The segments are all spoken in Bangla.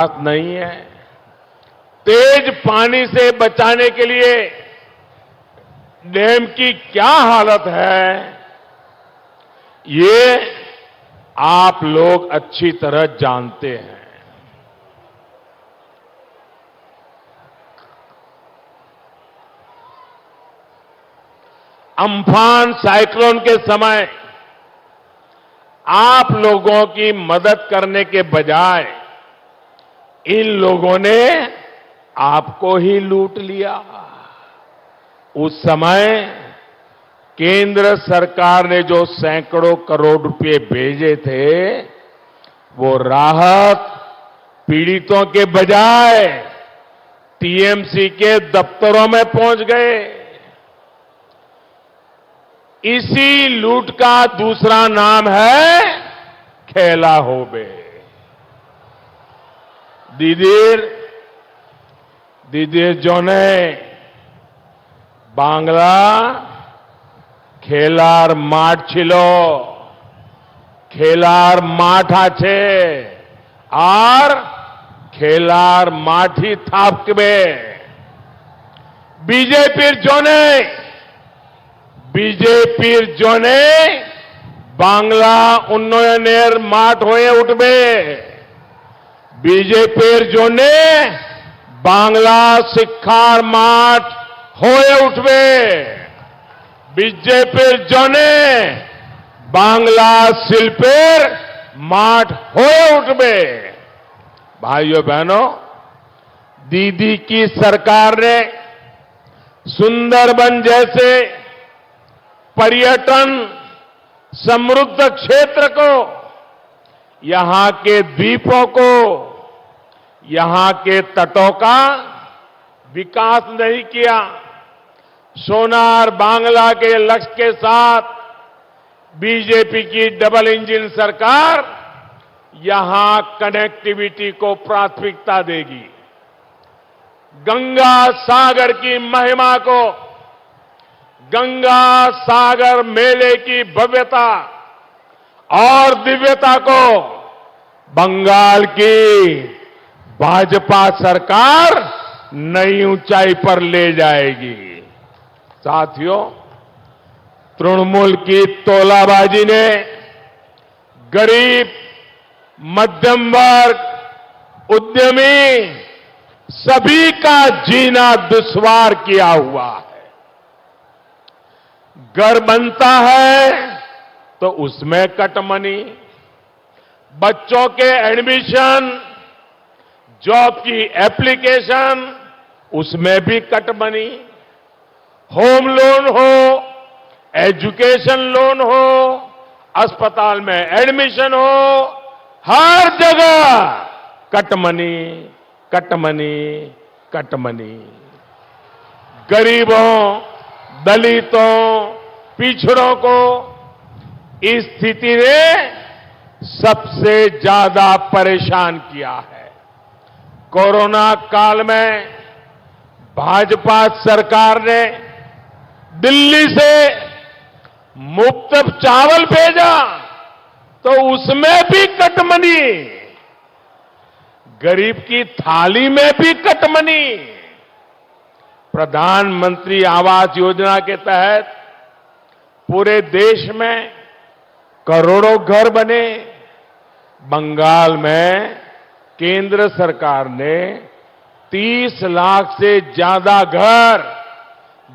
बात नहीं है। तेज पानी से बचाने के लिए डैम की क्या हालत है, ये आप लोग अच्छी तरह जानते हैं। अम्फान साइक्लोन के समय आप लोगों की मदद करने के बजाय इन लोगों ने आपको ही लूट लिया। उस समय केंद्र सरकार ने जो सैकड़ों करोड़ रुपए भेजे थे, वो राहत पीड़ितों के बजाय टीएमसी के दफ्तरों में पहुंच गए। इसी लूट का दूसरा नाम है खेला होबे। दीदीर जोने बांग्ला खेलार माठ छिलो, खेलार माठ आछे और खेलार माठी थापकबे। बीजेपीर जोने बांग्ला उन्नयनेर माठ होए उठबे। बीजेपीर जोने बांग्ला शिक्षार माठ होए उठबे। बीजेपीर जोने बांग्ला शिल्पेर माठ होए उठबे। भाइयों बहनों, दीदी की सरकार ने सुंदरबन जैसे पर्यटन समृद्ध क्षेत्र को, यहां के द्वीपों को, यहां के तटों का विकास नहीं किया। सोनार बांग्ला के लक्ष्य के साथ बीजेपी की डबल इंजन सरकार यहां कनेक्टिविटी को प्राथमिकता देगी। गंगा सागर की महिमा को, गंगा सागर मेले की भव्यता और दिव्यता को बंगाल की भाजपा सरकार नई ऊंचाई पर ले जाएगी। साथियों, तृणमूल की तोलाबाजी ने गरीब, मध्यम वर्ग, उद्यमी सभी का जीना दुश्वार किया हुआ है। घर बनता है तो उसमें कटमनी, बच्चों के एडमिशन, जॉब की एप्लीकेशन, उसमें भी कटमनी, होम लोन हो, एजुकेशन लोन हो, अस्पताल में एडमिशन हो, हर जगह कटमनी, कटमनी, कटमनी। गरीबों, दलितों, पिछड़ों को इस स्थिति ने सबसे ज्यादा परेशान किया है। कोरोना काल में भाजपा सरकार ने दिल्ली से मुफ्त चावल भेजा तो उसमें भी कटमनी, गरीब की थाली में भी कटमनी। प्रधानमंत्री आवास योजना के तहत पूरे देश में करोड़ों घर बने। बंगाल में केंद्र सरकार ने 30 लाख से ज्यादा घर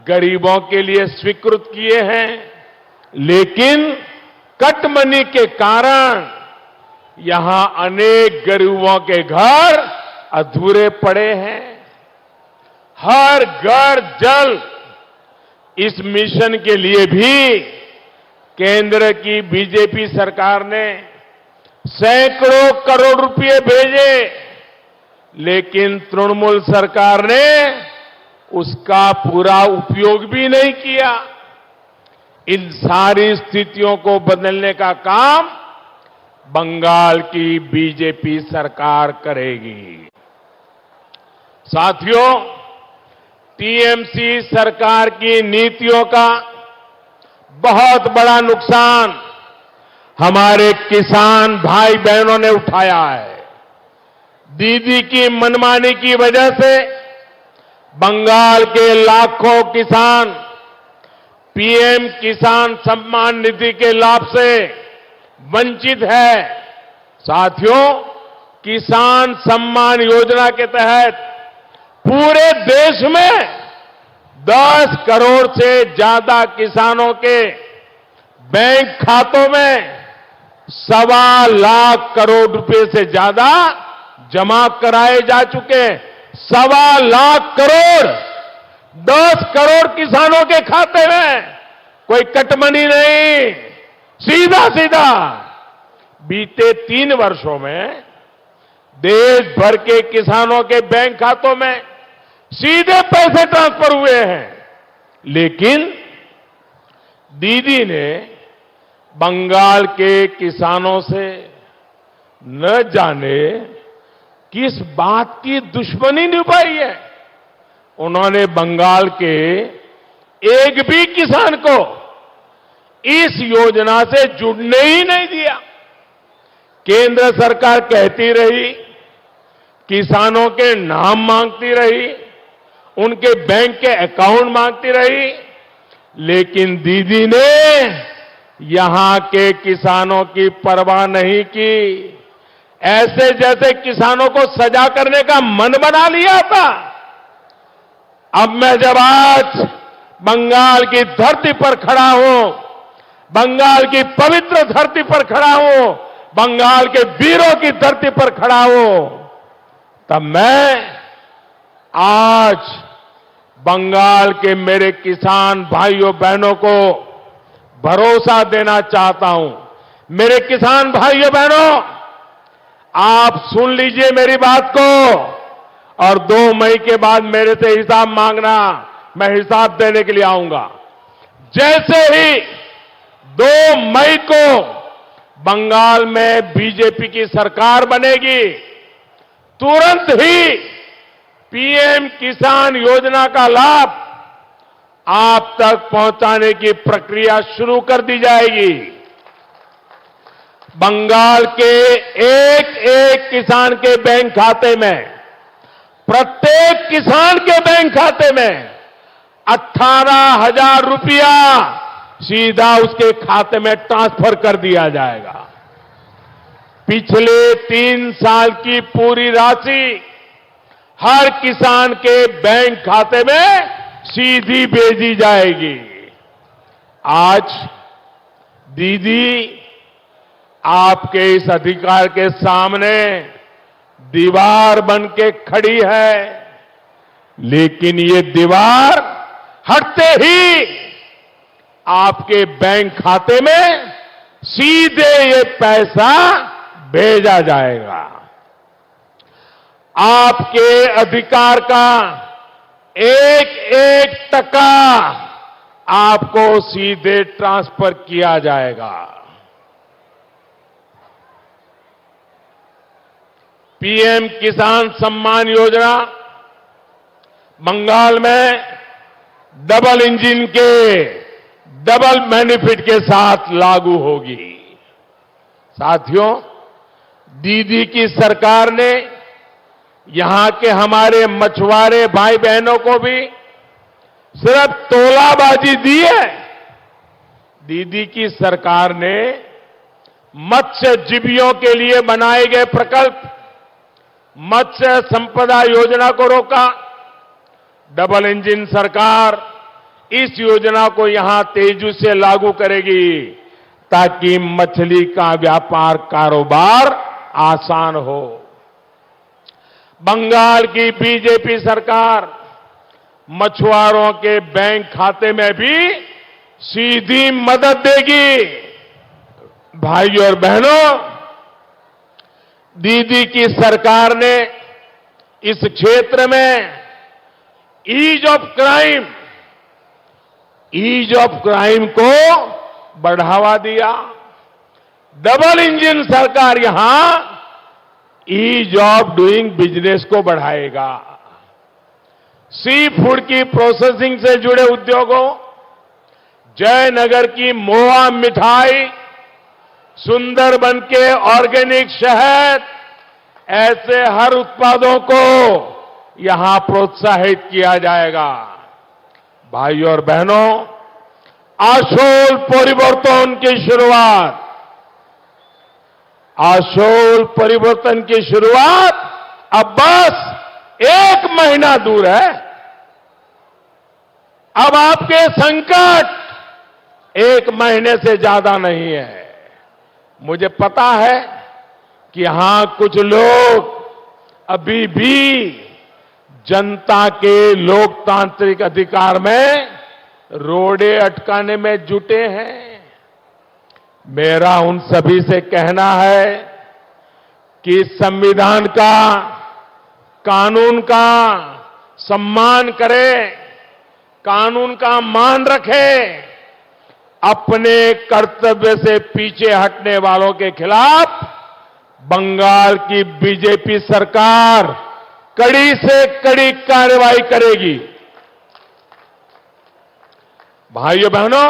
गरीबों के लिए स्वीकृत किए हैं, लेकिन कटमनी के कारण यहां अनेक गरीबों के घर अधूरे पड़े हैं। हर घर जल, इस मिशन के लिए भी केंद्र की बीजेपी सरकार ने सैकड़ों करोड़ रुपए भेजे, लेकिन तृणमूल सरकार ने उसका पूरा उपयोग भी नहीं किया। इन सारी स्थितियों को बदलने का काम बंगाल की बीजेपी सरकार करेगी। साथियों, टीएमसी सरकार की नीतियों का बहुत बड़ा नुकसान हमारे किसान भाई बहनों ने उठाया है। दीदी की मनमानी की वजह से बंगाल के लाखों किसान पीएम किसान सम्मान निधि के लाभ से वंचित है। साथियों, किसान सम्मान योजना के तहत पूरे देश में 10 करोड़ से ज्यादा किसानों के बैंक खातों में 1.25 करोड़ रुपए से ज्यादा जमा कराए जा चुके हैं। 1.25 करोड़ 10 करोड़ किसानों के खाते में, कोई कटमनी नहीं, सीधा सीधा। बीते 3 वर्षों में देश भर के किसानों के बैंक खातों में सीधे पैसे ट्रांसफर हुए हैं। लेकिन दीदी ने बंगाल के किसानों से न जाने किस बात की दुश्मनी निभाई है। उन्होंने बंगाल के एक भी किसान को इस योजना से जुड़ने ही नहीं दिया। केंद्र सरकार कहती रही, किसानों के नाम मांगती रही, उनके बैंक के अकाउंट मांगती रही, लेकिन दीदी ने यहां के किसानों की परवाह नहीं की। ऐसे जैसे किसानों को सजा करने का मन बना लिया था। अब मैं जब आज बंगाल की धरती पर खड़ा हूं, बंगाल की पवित्र धरती पर खड़ा हूं, बंगाल के वीरों की धरती पर खड़ा हूं, तब मैं आज बंगाल के मेरे किसान भाइयों बहनों को भरोसा देना चाहता हूं। मेरे किसान भाइयों बहनों, आप सुन लीजिए मेरी बात को, और 2 मई के बाद मेरे से हिसाब मांगना, मैं हिसाब देने के लिए आऊंगा। जैसे ही 2 मई को बंगाल में बीजेपी की सरकार बनेगी, तुरंत ही पीएम किसान योजना का लाभ आप तक पहुंचाने की प्रक्रिया शुरू कर दी जाएगी। बंगाल के एक एक किसान के बैंक खाते में, प्रत्येक किसान के बैंक खाते में 18,000 रुपया सीधा उसके खाते में ट्रांसफर कर दिया जाएगा। पिछले 3 साल की पूरी राशि हर किसान के बैंक खाते में सीधी भेजी जाएगी। आज दीदी आपके इस अधिकार के सामने दीवार बन के खड़ी है, लेकिन ये दीवार हटते ही आपके बैंक खाते में सीधे ये पैसा भेजा जाएगा। आपके अधिकार का एक एक टका आपको सीधे ट्रांसफर किया जाएगा। पीएम किसान सम्मान योजना बंगाल में डबल इंजन के डबल बेनिफिट के साथ लागू होगी। साथियों, दीदी की सरकार ने यहां के हमारे मछुआरे भाई बहनों को भी सिर्फ तोलाबाजी दी है। दीदी की सरकार ने मत्स्यजीवियों के लिए बनाए गए प्रकल्प मत्स्य संपदा योजना को रोका। डबल इंजन सरकार इस योजना को यहां तेजी से लागू करेगी ताकि मछली का व्यापार कारोबार आसान हो। बंगाल की बीजेपी सरकार मछुआरों के बैंक खाते में भी सीधी मदद देगी। भाइयों और बहनों, दीदी की सरकार ने इस क्षेत्र में ईज ऑफ क्राइम को बढ़ावा दिया। डबल इंजन सरकार यहां ईज ऑफ डूइंग बिजनेस को बढ़ाएगा। सी फूड की प्रोसेसिंग से जुड़े उद्योगों, जयनगर की मोआ मिठाई, सुंदरबन के ऑर्गेनिक शहद, ऐसे हर उत्पादों को यहां प्रोत्साहित किया जाएगा। भाइयों और बहनों, आशोल परिवर्तन की शुरुआत, आशोल परिवर्तन की शुरुआत अब बस 1 महीना दूर है। अब आपके संकट 1 महीने से ज्यादा नहीं है। मुझे पता है कि यहां कुछ लोग अभी भी जनता के लोकतांत्रिक अधिकार में रोड़े अटकाने में जुटे हैं। मेरा उन सभी से कहना है कि संविधान का, कानून का सम्मान करें, कानून का मान रखें, अपने कर्तव्य से पीछे हटने वालों के खिलाफ बंगाल की बीजेपी सरकार कड़ी से कड़ी कार्रवाई करेगी। भाइयों बहनों,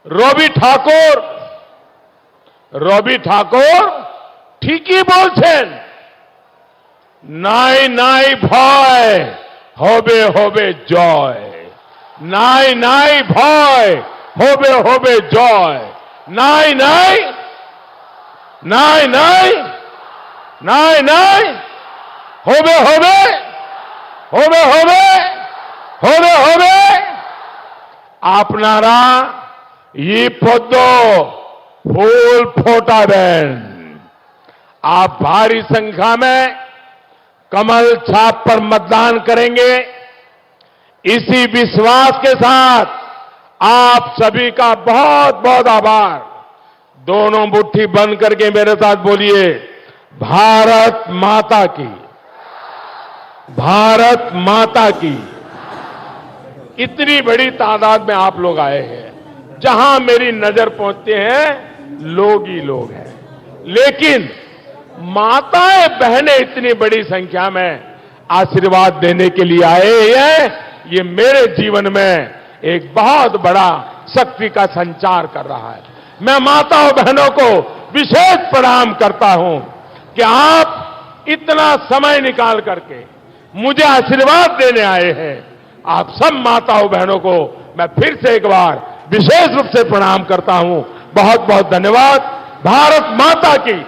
রবি ঠাকুর ঠিকই বলছেন, নাই নাই ভয়, হবে হবে জয়। নাই নাই ভয়, হবে হবে জয়। নাই নাই, নাই নাই, নাই নাই, হবে হবে, হবে হবে, হবে হবে। আপনারা ये पौधो फूल फोटाबेन। आप भारी संख्या में कमल छाप पर मतदान करेंगे। इसी विश्वास के साथ आप सभी का बहुत बहुत आभार। दोनों मुट्ठी बंद करके मेरे साथ बोलिए, भारत माता की, भारत माता की। इतनी बड़ी तादाद में आप लोग आए हैं। जहां मेरी नजर पहुंचते हैं लोग ही लोग हैं, लेकिन माताएं बहनें इतनी बड़ी संख्या में आशीर्वाद देने के लिए आए हैं। ये मेरे जीवन में एक बहुत बड़ा शक्ति का संचार कर रहा है। मैं माताओं बहनों को विशेष प्रणाम करता हूं कि आप इतना समय निकाल करके मुझे आशीर्वाद देने आए हैं। आप सब माताओं बहनों को मैं फिर से एक बार विशेष रूप से प्रणाम करता हूं। बहुत बहुत धन्यवाद। भारत माता की।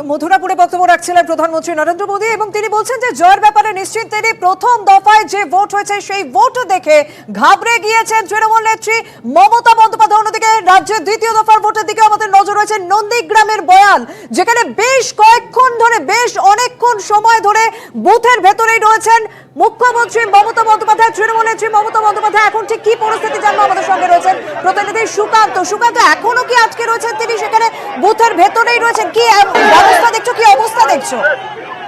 মথুরাপুরে বক্তব্য রাখছিলেন প্রধানমন্ত্রী নরেন্দ্র মোদী এবং তিনি বলছেন যে জয়ের ব্যাপারে নিশ্চিত তিনি। প্রথম দফায় যে ভোট হয়েছে সেই ভোট দেখে ঘাবড়ে গিয়েছেন তৃণমূল নেত্রী মমতা বন্দ্যোপাধ্যায়। অন্যদিকে রাজ্যের দ্বিতীয় দফার ভোটের দিকে আমাদের নজর রয়েছে নন্দীগ্রামের বয়াল, যেখানে বেশ কয়েকক্ষণ ধরে, বেশ অনেকক্ষণ সময় ধরে বুথের ভেতরেই রয়েছেন মুখ্যমন্ত্রী মমতা বন্দ্যোপাধ্যায়, তৃণমূল নেত্রী মমতা বন্দ্যোপাধ্যায়। এখন ঠিক কি পরিস্থিতি জানবো আমাদের সঙ্গে রয়েছেন প্রতিনিধি সুকান্ত। সুকান্ত, এখনো কি আজকে রয়েছেন তিনি সেখানে বুথের ভেতরেই রয়েছেন? কি ব্যবস্থা দেখছো, কি অবস্থা দেখছো?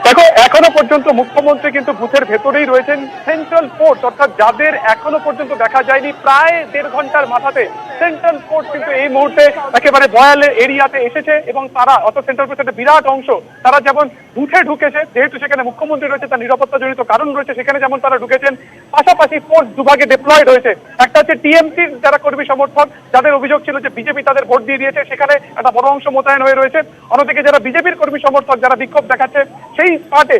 দেখো, এখনো পর্যন্ত মুখ্যমন্ত্রী কিন্তু বুথের ভেতরেই রয়েছেন। সেন্ট্রাল ফোর্স, অর্থাৎ যাদের এখনো পর্যন্ত দেখা যায়নি, প্রায় 1.5 ঘন্টার মাথাতে সেন্ট্রাল ফোর্স কিন্তু এই মুহূর্তে একেবারে বয়ালের এরিয়াতে এসেছে এবং তারা, অর্থাৎ সেন্ট্রাল ফোর্স একটা বিরাট অংশ, তারা যেমন বুথে ঢুকেছে, যেহেতু সেখানে মুখ্যমন্ত্রী রয়েছে, তার নিরাপত্তা জনিত কারণ রয়েছে, সেখানে যেমন তারা ঢুকেছেন, পাশাপাশি ফোর্স দুভাগে ডিপ্লয়েড হয়েছে। একটা হচ্ছে টিএমসির যারা কর্মী সমর্থক, যাদের অভিযোগ ছিল যে বিজেপি তাদের ভোট দিয়ে দিয়েছে, সেখানে একটা বড় অংশ মোতায়েন হয়ে রয়েছে। অন্যদিকে যারা বিজেপির কর্মী সমর্থক, যারা বিক্ষোভ দেখাচ্ছে, সেই স্পটে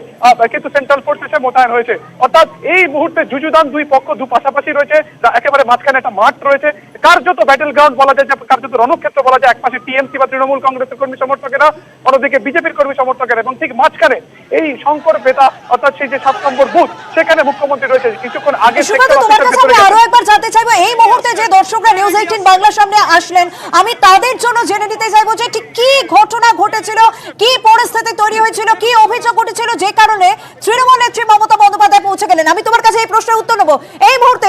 কিন্তু সেন্ট্রাল ফোর্স এসে মোতায়েন হয়েছে। অর্থাৎ এই মুহূর্তে যুযুদান দুই পক্ষ পাশাপাশি রয়েছে, একেবারে মাঝখানে একটা মাঠ রয়েছে, কার্যত ব্যাটেল গ্রাউন্ড বলা যায়, কার্যত রণক্ষেত্র বলা যায়। একপাশে টিএমসি বা তৃণমূল কংগ্রেসের কর্মী সমর্থকেরা, অন্যদিকে বিজেপির কর্মী সমর্থকেরা, এবং ঠিক মাঝখানে এই শঙ্কর বেতা, অর্থাৎ সেই যে 7 নম্বর বুথ, সেখানে মুখ্যমন্ত্রী রয়েছে। কিছুক্ষণ আগে আরো একবার জানতে চাইবো, এই মুহূর্তে যে দর্শকরা নিউজ 18 বাংলার সামনে আসলেন, আমি তাদের জন্য জেনে নিতে চাইবো যে ঠিক কি ঘটনা ঘটেছিল, কি পরিস্থিতি তৈরি হয়েছিল, কি অভিযোগ ঘটেছিল যে কারণে তৃণমূল নেত্রী মমতা বন্দ্যোপাধ্যায় পৌঁছে গেলেন। আমি তোমার কাছে এই প্রশ্নের উত্তর নেব। এই মুহূর্তে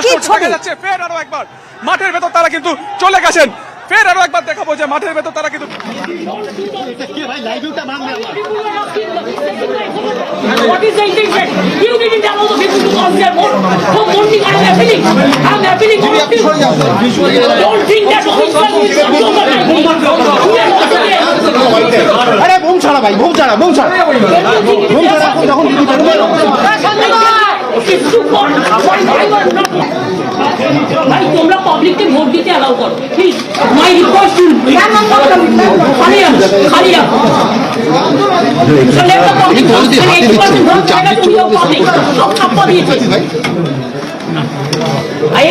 কি ছবি যাচ্ছে, ফের আরো একবার মাঠের ভেতর তারা কিন্তু চলে গেছেন। ফের আরো একবার দেখাবো যে মাঠের ভেতর তারা কিন্তু What is the intention? You didn't allow the people to come there more. For morning, I'm appealing. I'm appealing on the people. Don't think that अरे बोम छाड़ा भाई, बोम छाड़ा, बोम छाड़ा, बोम छाड़ा। ভাই তোমরা পাবলিককে ভোট দিতে অ্যালাউ করো প্লিজ মাই রিকোয়েস্ট টু খালি রাখো So let the public vote. 80% vote জায়গা তুমিও পাবলিক সব ছাপ্পা দিয়েছে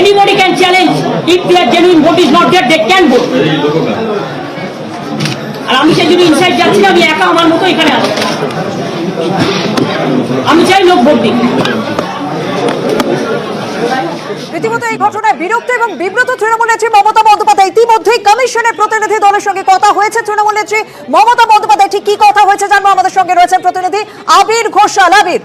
anybody can challenge if their genuine vote is not there they can vote আর আমি সেই জন্য ইনসাইড যাচ্ছি না আমি একা আমার মতো এখানে আছি আমি চাই লোক ভোট দিক রীতিমতো এই ঘটনায় বিরক্ত এবং বিব্রত তৃণমূল নেত্রী মমতা বন্দ্যোপাধ্যায়। ইতিমধ্যেই কমিশনের প্রতিনিধি দলের সঙ্গে কথা হয়েছে তৃণমূল নেত্রী মমতা বন্দ্যোপাধ্যায়। ঠিক কি কথা হয়েছে জানবো, আমাদের সঙ্গে রয়েছেন প্রতিনিধি আবির ঘোষাল। আবির,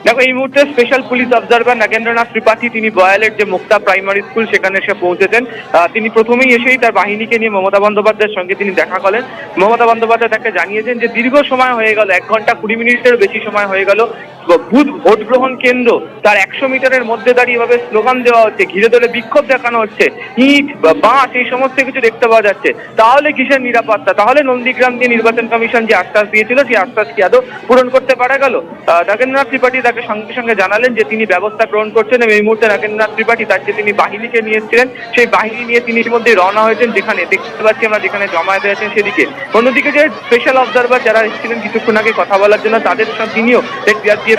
দেখো এই মুহূর্তে স্পেশাল পুলিশ অবজারভার নাগেন্দ্রনাথ ত্রিপাঠী তিনি বয়ালের যে মুক্তা প্রাইমারি স্কুল সেখানে এসে পৌঁছেছেন। তিনি প্রথমেই এসেই তার বাহিনীকে নিয়ে মমতা বন্দ্যোপাধ্যায়ের সঙ্গে তিনি দেখা করেন। মমতা বন্দ্যোপাধ্যায় তাকে জানিয়েছেন যে দীর্ঘ সময় হয়ে গেল, 1 ঘন্টা 20 মিনিটেরও বেশি সময় হয়ে গেল বুথ ভোট গ্রহণ কেন্দ্র তার 100 মিটারের মধ্যে দাঁড়িয়ে এভাবে স্লোগান দেওয়া হচ্ছে, ঘিরে ধরে বিক্ষোভ দেখানো হচ্ছে, ইট বাঁশ এই সমস্ত কিছু দেখতে পাওয়া যাচ্ছে। তাহলে কিসের নিরাপত্তা? তাহলে নন্দীগ্রাম দিয়ে নির্বাচন কমিশন যে আশ্বাস দিয়েছিল সেই আশ্বাস কি আদৌ পূরণ করতে পারা গেল? নাগেন্দ্রনাথ ত্রিপাঠী তাকে সঙ্গে সঙ্গে জানালেন যে তিনি ব্যবস্থা গ্রহণ করছেন এবং এই মুহূর্তে নাগেন্দ্রনাথ ত্রিপাঠী তার যে তিনি বাহিনীকে নিয়ে এসেছিলেন সেই বাহিনী নিয়ে তিনি ইতিমধ্যে রওনা হয়েছেন, যেখানে দেখতে পাচ্ছি আমরা যেখানে জমায়েত হয়েছেন সেদিকে। অন্যদিকে যে স্পেশাল অবজারভার যারা এসেছিলেন কিছুক্ষণ আগে কথা বলার জন্য তাদের সঙ্গে তিনিও সিআরপিএফ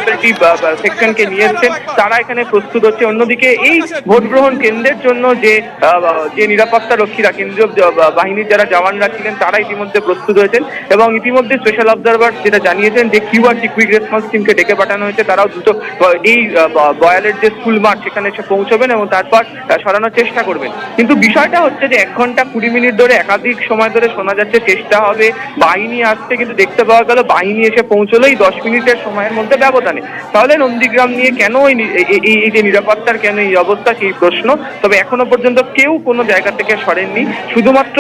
সেকশনকে নিয়ে এসেছেন, তারা এখানে প্রস্তুত হচ্ছে। অন্যদিকে এই ভোট গ্রহণ কেন্দ্রের জন্য যে নিরাপত্তা রক্ষীরা কেন্দ্রীয় বাহিনীর যারা জওয়ানরা ছিলেন তারা ইতিমধ্যে প্রস্তুত হয়েছেন এবং ইতিমধ্যে স্পেশাল অবজারভার যেটা জানিয়েছেন যে কিউআরটি কুইক রেসপন্স টিমকে ডেকে পাঠানো হয়েছে, তারাও দ্রুত এই বয়ালের যে স্কুল মাঠ সেখানে এসে পৌঁছবেন এবং তারপর সরানোর চেষ্টা করবেন। কিন্তু বিষয়টা হচ্ছে যে 1 ঘন্টা 20 মিনিট ধরে একাধিক সময় ধরে শোনা যাচ্ছে চেষ্টা হবে, বাহিনী আসছে, কিন্তু দেখতে পাওয়া গেল বাহিনী এসে পৌঁছলেই 10 মিনিটের সময়ের মধ্যে ব্যবধানে। তাহলে নন্দীগ্রাম নিয়ে কেন এই যে নিরাপত্তার কেন এই অবস্থা সেই প্রশ্ন। তবে এখনো পর্যন্ত কেউ কোনো জায়গা থেকে সরেননি, শুধুমাত্র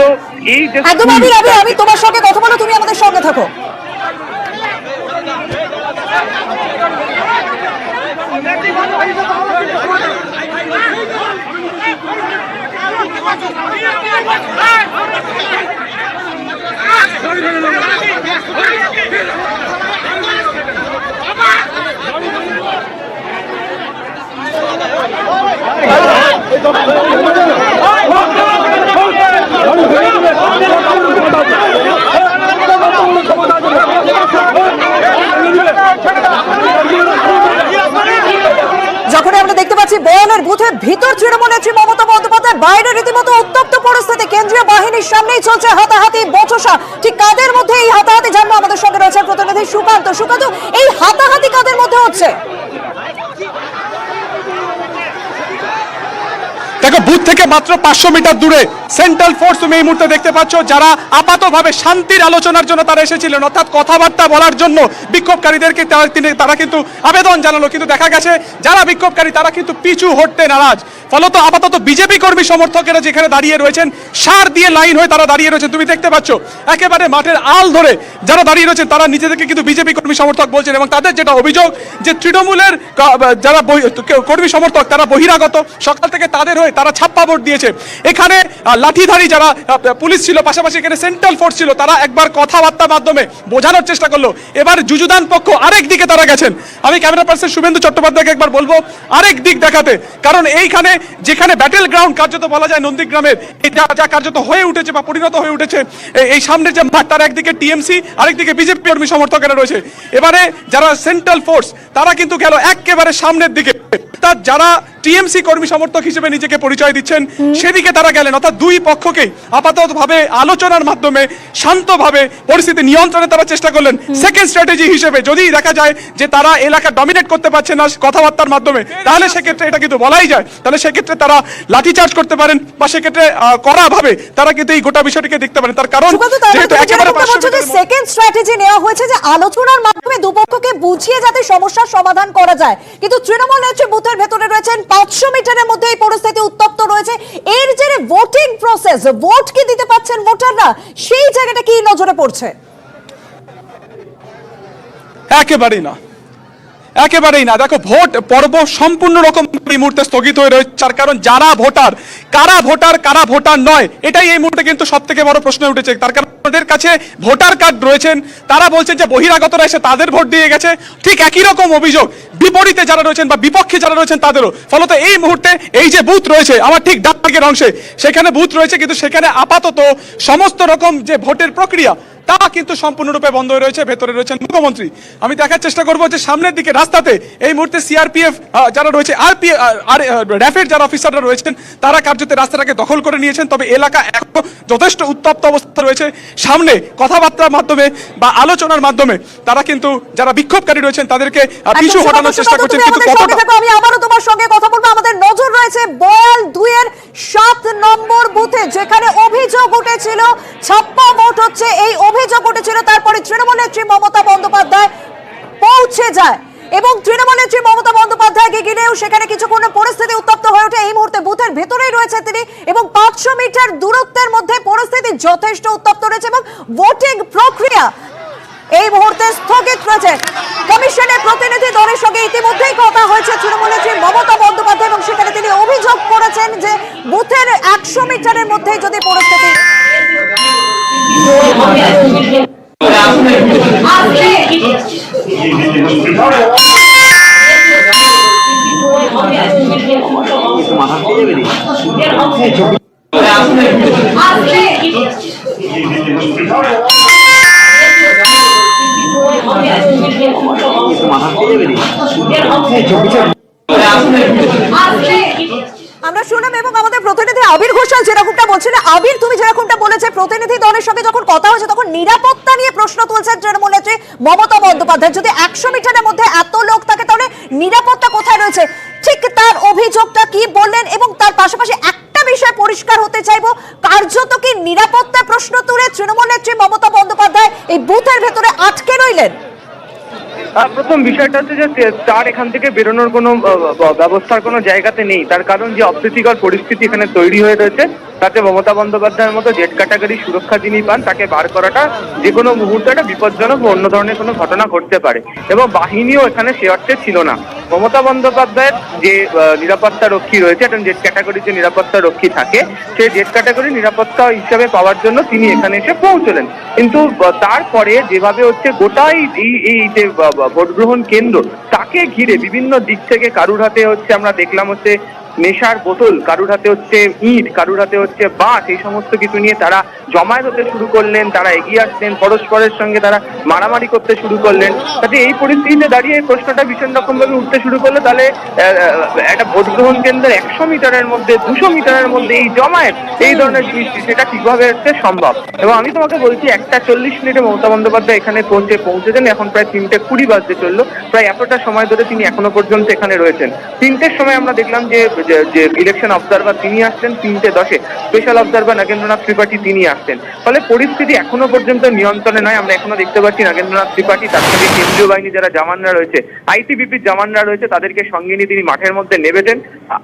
এই যে একদম আমি তোমার সঙ্গে কথা বলো, তুমি আমাদের সঙ্গে থাকো। যখন আমরা দেখতে পাচ্ছি বয়ালের বুথের ভিতর তৃণমূল নেত্রী মমতা বন্দ্যোপাধ্যায়, বাইরে রীতিমতো উত্তপ্ত পরিস্থিতি, কেন্দ্রীয় বাহিনীর সামনেই চলছে হাতাহাতি বচসা। ঠিক কাদের মধ্যে এই হাতাহাতি জানবো, আমাদের সঙ্গে রয়েছে প্রতিনিধি সুকান্ত। সুকান্ত, এই হাতাহাতি কাদের মধ্যে হচ্ছে? দেখো বুথ থেকে মাত্র 500 মিটার দূরে সেন্ট্রাল ফোর্স তুমি এই মুহূর্তে দেখতে পাচ্ছ, যারা আপাতভাবে শান্তির আলোচনার জন্য তারা এসেছিলেন, অর্থাৎ কথাবার্তা বলার জন্য বিক্ষোভকারীদেরকে তারা কিন্তু আবেদন জানালো, কিন্তু দেখা গেছে যারা বিক্ষোভকারী তারা কিন্তু পিছু হটতে নারাজ। ফলত আপাতত বিজেপি কর্মী সমর্থকেরা যেখানে দাঁড়িয়ে রয়েছেন সার দিয়ে লাইন হয়ে তারা দাঁড়িয়ে রয়েছেন। তুমি দেখতে পাচ্ছ একেবারে মাঠের আল ধরে যারা দাঁড়িয়ে রয়েছেন তারা নিজেদেরকে কিন্তু বিজেপি কর্মী সমর্থক বলছেন এবং তাদের যেটা অভিযোগ যে তৃণমূলের যারা কর্মী সমর্থক তারা বহিরাগত, সকাল থেকে তাদের হয়ে তারা ছাপ্পা ভোট দিয়েছে। এখানে লাঠিধারী যারা পুলিশ ছিল, পাশাপাশি এখানে সেন্ট্রাল ফোর্স ছিল, তারা একবার কথাবার্তার মাধ্যমে বোঝানোর চেষ্টা করলো। এবার যুযুদান পক্ষ আরেক দিকে তারা গেছেন। আমি ক্যামেরা পার্সন শুভেন্দু চট্টোপাধ্যায়কে একবার বলবো আরেক দিক দেখাতে, কারণ এইখানে যেখানে ব্যাটেল গ্রাউন্ড কার্যত বলা যায় নন্দীগ্রামের, যা কার্যত হয়ে উঠেছে বা পরিণত হয়ে উঠেছে এই সামনের যে মাঠ, তার একদিকে টিএমসি আরেকদিকে বিজেপি কর্মী সমর্থকেরা রয়েছে। এবারে যারা সেন্ট্রাল ফোর্স তারা কিন্তু গেল একেবারে সামনের দিকে, অর্থাৎ যারা টিএমসি কর্মী সমর্থক হিসেবে নিজেকে পরিচয় দিচ্ছেন সেদিকে তারা গেলেন। অর্থাৎ দুই পক্ষকেই আপাততভাবে আলোচনার মাধ্যমে শান্তভাবে পরিস্থিতি নিয়ন্ত্রণে তারা চেষ্টা করলেন। সেকেন্ড স্ট্র্যাটেজি হিসেবে যদি দেখা যায় যে তারা এলাকা ডমিনেট করতে পারছে না কথাবার্তার মাধ্যমে, তাহলে সেক্ষেত্রে এটা কিন্তু বলাই যায়, তাহলে সেক্ষেত্রে তারা লাঠিচার্জ করতে পারেন বা সেক্ষেত্রে কড়া ভাবে তারা কিন্তু এই গোটা বিষয়টিকে দেখতে পারেন। তার কারণ সেকেন্ড স্ট্র্যাটেজি নেওয়া হয়েছে যে আলোচনার মাধ্যমে দুপক্ষকে বুঝিয়ে যাতে সমস্যার সমাধান করা যায়, কিন্তু তৃণমূল নেত্রী বুথের ভেতরে রয়েছেন, 500 মিটারের মধ্যে এই পরিস্থিতি উত্তপ্ত রয়েছে। এর যে ভোটিং প্রসেস, ভোট কি দিতে পারছেন ভোটাররা, সেই জায়গাটা কি নজরে পড়ছে? একেবারেই না, একেবারেই না। দেখো, ভোট পর্ব সম্পূর্ণ রকম এই মুহূর্তে স্থগিত হয়ে রয়েছে, তার কারণ যারা ভোটার, কারা ভোটার নয়, এটাই এই মুহূর্তে কিন্তু সব থেকে বড় প্রশ্ন উঠেছে। তার কারণ তাদের কাছে ভোটার কার্ড রয়েছেন, তারা বলছেন যে বহিরাগতরা এসে তাদের ভোট দিয়ে গেছে। ঠিক একই রকম অভিযোগ বিপরীতে যারা রয়েছেন বা বিপক্ষে যারা রয়েছেন তাদেরও। ফলত এই মুহূর্তে এই যে বুথ রয়েছে আমার ঠিক ডান দিকের অংশে, সেখানে বুথ রয়েছে, কিন্তু সেখানে আপাতত সমস্ত রকম যে ভোটের প্রক্রিয়া তা কিন্তু সম্পূর্ণরূপে বন্ধ হয়ে রয়েছে। ভেতরে রয়েছেন মুখ্যমন্ত্রী। আমি দেখার চেষ্টা করবো যে সামনের দিকে রাস্তাতে এই মুহূর্তে সিআরপিএফ যারা রয়েছে, র্যাফের যারা অফিসাররা রয়েছেন, তারা কার্যত রাস্তাটাকে দখল করে নিয়েছেন। তবে এলাকা এখনো যথেষ্ট উত্তপ্ত অবস্থা রয়েছে। সামনে কথাবার্তার মাধ্যমে বা আলোচনার মাধ্যমে তারা কিন্তু যারা বিক্ষোভকারী রয়েছেন তাদেরকে পিছু হটানোর চেষ্টা করছেন। কিন্তু আমি আবারও তোমার সঙ্গে কথা বলবো। আমাদের নজর রয়েছে বয়াল 2 এর 7 নম্বর বুথে, যেখানে অভিযোগ উঠেছিল ছাপ্পা ভোট হচ্ছে। এই অভিযোগ উঠেছিল, তারপরে তৃণমূল নেত্রী মমতা বন্দ্যোপাধ্যায় পৌঁছে যায় এবং তৃণমূল নেত্রী মমতা বন্দ্যোপাধ্যায়কে ঘিরেও সেখানে কিছুক্ষণ পরিস্থিতি উত্তপ্ত হয়ে ওঠে। এই মুহূর্তে বুথের ভেতরেই রয়েছে তিনি এবং 500 মিটার দূরত্বের মধ্যে পরিস্থিতি যথেষ্ট উত্তপ্ত রয়েছে এবং ভোটিং প্রক্রিয়া এই মুহূর্তে স্থগিত রয়েছে। কমিশনের প্রতিনিধি দলের সঙ্গে ইতিমধ্যেই কথা হয়েছে তৃণমূল নেত্রী মমতা বন্দ্যোপাধ্যায় এবং সেখানে তিনি অভিযোগ করেছেন যে বুথের 100 মিটারের মধ্যেই যদি পরিস্থিতি আমরা শুনলাম এবং আমাদের প্রতিনিধি আবির ঘোষাল যেরকমটা বলছিল। আবির, তুমি যেরকমটা বলেছে, প্রতিনিধি দলের সঙ্গে যখন কথা হয়েছে তখন নিরাপত্তা নিয়ে প্রশ্ন তুলছেন তৃণমূল নেত্রী মমতা বন্দ্যোপাধ্যায়। যদি 100 মিটারের মধ্যে এত লোক থাকে তাহলে নিরাপত্তা কোথায় রয়েছে? ঠিক তার অভিযোগটা কি বললেন এবং তার পাশাপাশি একটা বিষয় পরিষ্কার হতে চাইবো, কার্যত কি নিরাপত্তা প্রশ্ন তুলে তৃণমূল নেত্রী মমতা বন্দ্যোপাধ্যায় এই বুথের ভেতরে আটকে রইলেন? প্রথম বিষয়টা হচ্ছে যে তার এখান থেকে বেরোনোর কোনো ব্যবস্থার কোনো জায়গাতে নেই। তার কারণ যে অপ্রীতিকর পরিস্থিতি এখানে তৈরি হয়ে রয়েছে, তাতে মমতা বন্দ্যোপাধ্যায়ের মতো জেড ক্যাটাগরি সুরক্ষা যিনি পান, তাকে বার করাটা যে কোনো মুহূর্তে একটা বিপজ্জনক বা অন্য ধরনের কোনো ঘটনা ঘটতে পারে এবং বাহিনীও এখানে সে অর্থে ছিল না। মমতা বন্দ্যোপাধ্যায়ের যে নিরাপত্তা রক্ষী রয়েছে, একটা জেড ক্যাটাগরির যে নিরাপত্তা রক্ষী থাকে, সেই জেড ক্যাটাগরি নিরাপত্তা হিসাবে পাওয়ার জন্য তিনি এখানে এসে পৌঁছলেন। কিন্তু তারপরে যেভাবে হচ্ছে গোটাই এই যে ভোট গ্রহণ কেন্দ্র, তাকে ঘিরে বিভিন্ন দিক থেকে কারুর হাতে হচ্ছে আমরা দেখলাম হচ্ছে নেশার বোতল, কারুর হাতে হচ্ছে ইট, কারুর হাতে হচ্ছে বাঁশ, এই সমস্ত কিছু নিয়ে তারা জমায়েত হতে শুরু করলেন। তারা এগিয়ে আসলেন, পরস্পরের সঙ্গে তারা মারামারি করতে শুরু করলেন। তাতে এই পরিস্থিতিতে দাঁড়িয়ে এই প্রশ্নটা ভীষণ রকম ভাবে উঠতে শুরু করলো, তাহলে একটা ভোট গ্রহণ কেন্দ্রের 100 মিটারের মধ্যে 200 মিটারের মধ্যে এই জমায়েত, এই ধরনের জিনিসটি সেটা কিভাবে হচ্ছে সম্ভব? এবং আমি তোমাকে বলছি 1:40 মিনিটে মমতা বন্দ্যোপাধ্যায় এখানে পৌঁছেছেন। এখন প্রায় 3:20 বাজতে চললো। প্রায় এতটা সময় ধরে তিনি এখনো পর্যন্ত এখানে রয়েছেন। 3টের সময় আমরা দেখলাম যে ইলেকশন অবজারভার তিনি আসছেন, 3:10 স্পেশাল অবজারভার নাগেন্দ্রনাথ ত্রিপাঠী তিনি আসছেন। ফলে পরিস্থিতি এখনো পর্যন্ত নিয়ন্ত্রণে নয়। আমরা এখনো দেখতে পাচ্ছি নাগেন্দ্রনাথ ত্রিপাঠী, তার সঙ্গে কেন্দ্রীয় বাহিনী যারা জওয়ানরা রয়েছে, আইটিবিপির জওয়ানরা রয়েছে, তাদেরকে সঙ্গে নিয়ে তিনি মাঠের মধ্যে নেমেছেন,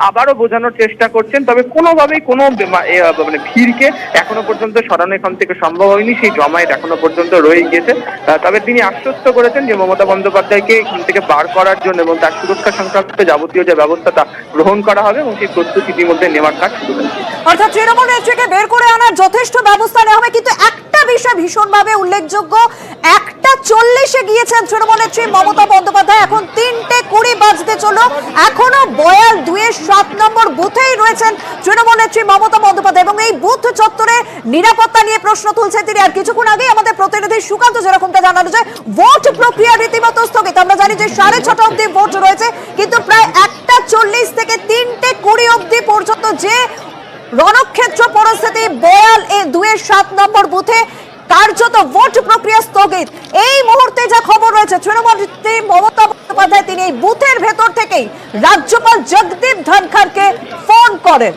আবারও বোঝানোর চেষ্টা করছেন। তবে কোনোভাবেই কোনো মানে ভিড়কে এখনো পর্যন্ত সরানো এখান থেকে সম্ভব হয়নি। সেই জমায়েত এখনো পর্যন্ত রয়ে গিয়েছে। তবে তিনি আশ্বস্ত করেছেন যে মমতা বন্দ্যোপাধ্যায়কে এখান থেকে বার করার জন্য এবং তার সুরক্ষা সংক্রান্ত যাবতীয় যে ব্যবস্থা তা গ্রহণ করা হবে এবং সেই প্রস্তুতি ইতিমধ্যে নেওয়ার কাজ শুরু হয়েছে। অর্থাৎ তৃণমূল নেত্রীকে বের করে আনার যথেষ্ট ব্যবস্থা নেওয়া হবে। কিন্তু একটা বিষয় ভীষণভাবে উল্লেখযোগ্য, 1:40 গিয়েছেন তৃণমূল নেত্রী মমতা বন্দ্যোপাধ্যায়, এখন 3:20 বাজতে চলো, এখনো বয়াল 2 এর 7 নম্বর বুথেই রয়েছেন তৃণমূল নেত্রী মমতা বন্দ্যোপাধ্যায় এবং এই বুথ চত্বরে নিরাপত্তা নিয়ে প্রশ্ন তুলছেন তিনি। আর কিছুক্ষণ আগেই আমাদের প্রতিনিধি সুকান্ত যেরকমটা জানানো যায়, ভোট প্রক্রিয়া রীতিমতো স্থগিত। আমরা জানি যে 6:30 অব্দি ভোট রয়েছে, কিন্তু প্রায় 1:40 থেকে 3:20 অব্দি পর্যন্ত যে রণক্ষেত্র পরিস্থিতি বয়াল 2 এর 7 নম্বর বুথে, কার্যত ভোট প্রক্রিয়া স্থগিত। এই মুহূর্তে যা খবর রয়েছে, তৃণমূল নেত্রী মমতা বন্দ্যোপাধ্যায় তিনি এই বুথের ভেতর থেকেই রাজ্যপাল জগদীপ ধনখড়কে ফোন করেন।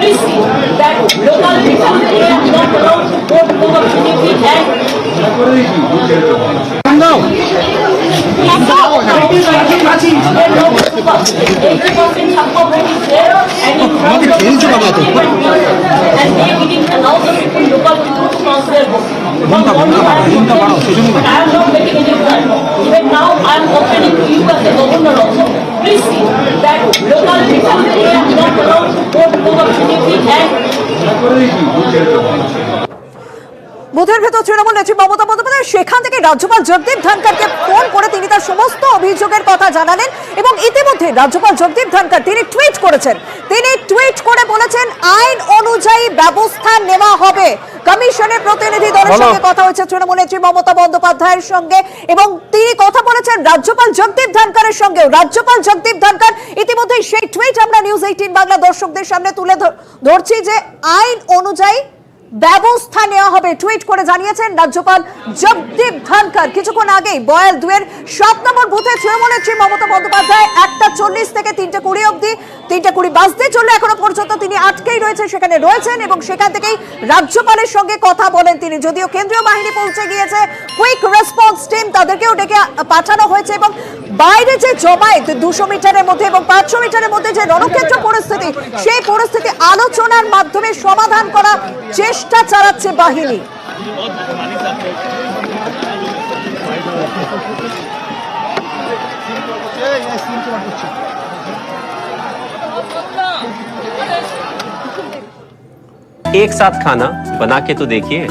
Please see that local people are not allowed to vote over 23 and Even now, I am opening to you as the governor also. Please see that local people they are not allowed to vote over PDP and বুথের ভেতর তৃণমূল নেত্রী মমতা বন্দ্যোপাধ্যায় সেখান থেকে রাজ্যপাল জগদীপ ধনখড়কে ফোন করে তিনি তার সমস্ত অভিযোগের কথা জানালেন এবং ইতিমধ্যে রাজ্যপাল জগদীপ ধনখড় তিনি টুইট করেছেন। তিনি টুইট করে বলেছেন আইন অনুযায়ী ব্যবস্থা নেওয়া হবে। কমিশনের প্রতিনিধি দলের সঙ্গে কথা হয়েছে তৃণমূল নেত্রী মমতা বন্দ্যোপাধ্যায়ের সঙ্গে এবং তিনি কথা বলেছেন রাজ্যপাল জগদীপ ধনখড়ের সঙ্গেও। রাজ্যপাল জগদীপ ধনখড় ইতিমধ্যে সেই টুইট আমরা নিউজ 18 বাংলা দর্শকদের সামনে তুলে ধরছি যে আইন অনুযায়ী ব্যবস্থা নেওয়া হবে টুইট করে জানিয়েছেন রাজ্যপাল জগদীপ ধনখড়। কিছুক্ষণ আগেই বয়াল 2 এর 7 নম্বর বুথে তৃণমূল নেত্রী মমতা বন্দ্যোপাধ্যায় 1:40 থেকে 3:20 অবধি 3:20 বাজতে চললে এখনো পর্যন্ত তিনি আটকেই রয়েছেন, সেখানে রয়েছেন এবং সেখান থেকেই রাজ্যপালের সঙ্গে কথা বলেন তিনি। যদিও কেন্দ্রীয় বাহিনী পৌঁছে গিয়েছে, কুইক রেসপন্স টিম তাদেরকেও ডেকে পাঠানো হয়েছে এবং বাইরে যে জমায়েত 200 মিটারের মধ্যে এবং 500 মিটারের মধ্যে যে রণক্ষেত্র পরিস্থিতি, সেই পরিস্থিতি আলোচনার মাধ্যমে সমাধান করা চেষ্টা চালাচ্ছে বাহিনী। एक साथ खाना बना के तो देखिए।